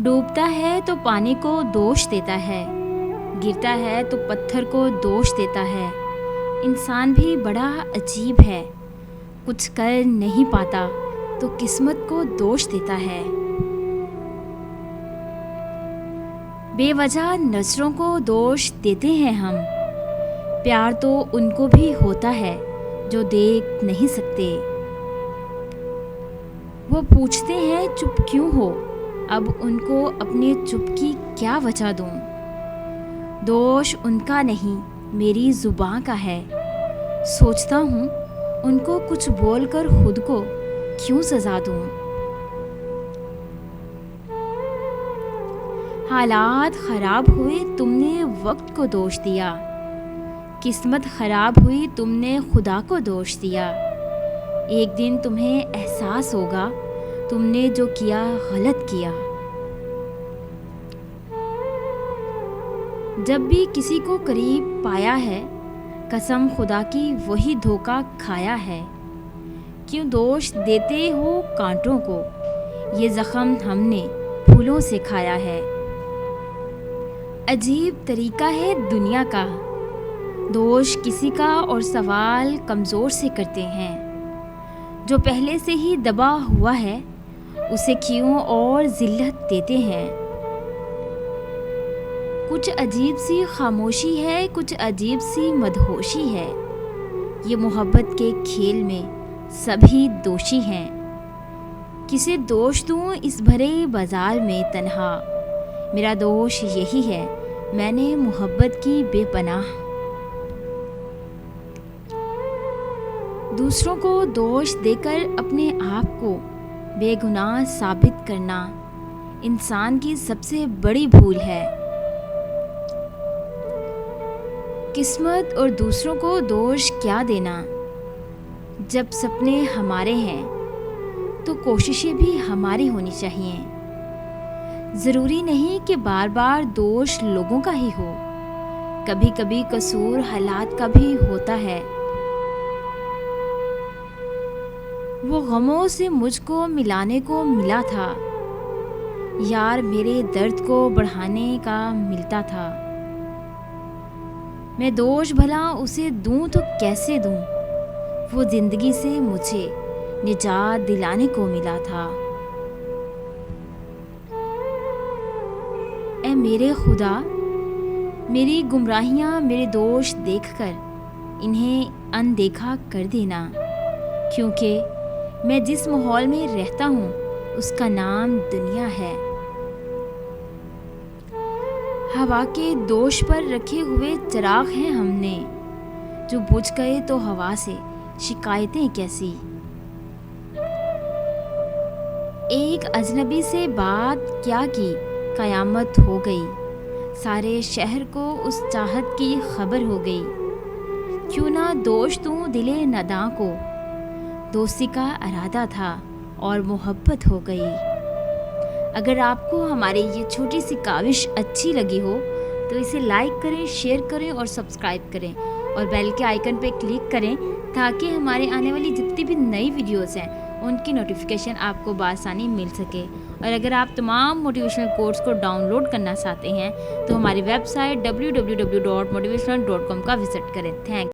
ڈوبتا ہے تو پانی کو دوش دیتا ہے، گرتا ہے تو پتھر کو دوش دیتا ہے۔ انسان بھی بڑا عجیب ہے، کچھ کر نہیں پاتا تو قسمت کو دوش دیتا ہے۔ بے وجہ نظروں کو دوش دیتے ہیں ہم، پیار تو ان کو بھی ہوتا ہے جو دیکھ نہیں سکتے۔ وہ پوچھتے ہیں چپ کیوں ہو، اب ان کو اپنے چپ کی کیا وجہ دوں؟ دوش ان کا نہیں میری زباں کا ہے، سوچتا ہوں ان کو کچھ بول کر خود کو کیوں سزا دوں؟ حالات خراب ہوئے تم نے وقت کو دوش دیا، قسمت خراب ہوئی تم نے خدا کو دوش دیا۔ ایک دن تمہیں احساس ہوگا تم نے جو کیا غلط کیا۔ جب بھی کسی کو قریب پایا ہے، قسم خدا کی وہی دھوکہ کھایا ہے۔ کیوں دوش دیتے ہو کانٹوں کو، یہ زخم ہم نے پھولوں سے کھایا ہے۔ عجیب طریقہ ہے دنیا کا، دوش کسی کا اور سوال کمزور سے کرتے ہیں۔ جو پہلے سے ہی دبا ہوا ہے اسے کیوں اور ذلت دیتے ہیں۔ کچھ عجیب سی خاموشی ہے، کچھ عجیب سی مدہوشی ہے، یہ محبت کے کھیل میں سبھی دوشی ہیں۔ کسے دوش دوں اس بھرے بازار میں تنہا، میرا دوش یہی ہے میں نے محبت کی بے پناہ۔ دوسروں کو دوش دے کر اپنے آپ کو بے گناہ ثابت کرنا انسان کی سب سے بڑی بھول ہے۔ قسمت اور دوسروں کو دوش کیا دینا؟ جب سپنے ہمارے ہیں تو کوششیں بھی ہماری ہونی چاہیے۔ ضروری نہیں کہ بار بار دوش لوگوں کا ہی ہو، کبھی کبھی قصور حالات کا بھی ہوتا ہے۔ وہ غموں سے مجھ کو ملانے کو ملا تھا، یار میرے درد کو بڑھانے کا ملتا تھا۔ میں دوش بھلا اسے دوں تو کیسے دوں، وہ زندگی سے مجھے نجات دلانے کو ملا تھا۔ اے میرے خدا، میری گمراہیاں میرے دوش دیکھ کر انہیں اندیکھا کر دینا، کیونکہ میں جس ماحول میں رہتا ہوں اس کا نام دنیا ہے۔ ہوا کے دوش پر رکھے ہوئے چراغ ہیں ہم نے، جو بجھ گئے تو ہوا سے شکایتیں کیسی۔ ایک اجنبی سے بات کیا کی قیامت ہو گئی، سارے شہر کو اس چاہت کی خبر ہو گئی۔ کیوں نہ دوش دوں دل ناداں کو، دوستی کا ارادہ تھا اور محبت ہو گئی۔ اگر آپ کو ہماری یہ چھوٹی سی کاوش اچھی لگی ہو تو اسے لائک کریں، شیئر کریں اور سبسکرائب کریں، اور بیل کے آئیکن پہ کلک کریں تاکہ ہمارے آنے والی جتنی بھی نئی ویڈیوز ہیں ان کی نوٹیفیکیشن آپ کو بآسانی مل سکے۔ اور اگر آپ تمام موٹیویشنل کوٹس کو ڈاؤن لوڈ کرنا چاہتے ہیں تو ہماری ویب سائٹ www.motivational.com کا وزٹ کریں۔ تھینک